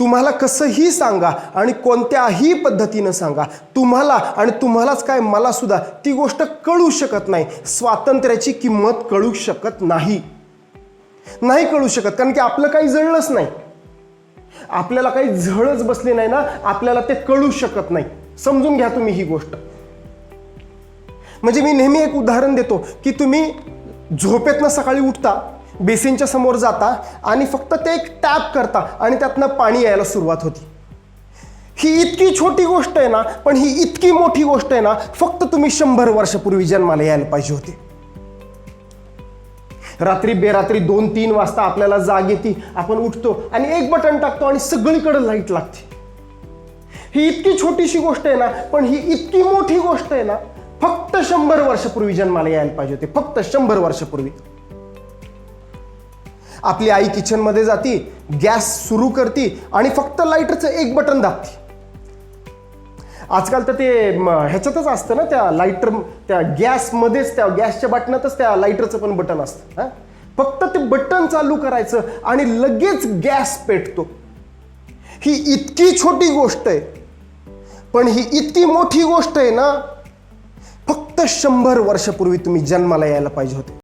तुम्हाला कसंही सांगा आणि कोणत्याही पद्धतीनं सांगा, तुम्हाला आणि तुम्हालाच काय मला सुद्धा ती गोष्ट कळू शकत नाही. स्वातंत्र्याची किंमत कळू शकत नाही, नाही कळू शकत. कारण की आपलं काही जळलंच नाही, आपल्याला काही झळच बसली नाही ना, आपल्याला ते कळू शकत नाही. समजून घ्या तुम्ही ही गोष्ट. म्हणजे मी नेहमी एक उदाहरण देतो की तुम्ही झोपेतनं सकाळी उठता, बेसिनच्या समोर जाता आणि फक्त ते एक टॅप करता आणि त्यातनं पाणी यायला सुरुवात होती. ही इतकी छोटी गोष्ट आहे ना, पण ही इतकी मोठी गोष्ट आहे ना. फक्त तुम्ही 100 वर्षापूर्वी जन्माला यायला पाहिजे होते. रात्री बेरात्री 2-3 वाजता आपल्याला जाग येते, आपण उठतो आणि एक बटन टाकतो आणि सगळीकडे लाईट लागते. ही इतकी छोटीशी गोष्ट आहे ना, पण ही इतकी मोठी गोष्ट आहे ना. फक्त 100 वर्षापूर्वी जन्माला यायला पाहिजे होते, फक्त 100 वर्षापूर्वी. आपली आई किचनमध्ये जाती, गॅस सुरू करती आणि फक्त लाईटरचं एक बटन दाबते. आजकाल तर ते ह्याच्यातच असतं ना, त्या लाईटर, त्या गॅसमध्येच, त्या गॅसच्या बटनातच त्या लाईटरचं पण बटन असतं. फक्त ते बटन चालू करायचं आणि लगेच गॅस पेटतो. ही इतकी छोटी गोष्ट आहे, पण ही इतकी मोठी गोष्ट आहे ना. फक्त 100 वर्षापूर्वी तुम्ही जन्माला यायला पाहिजे होते.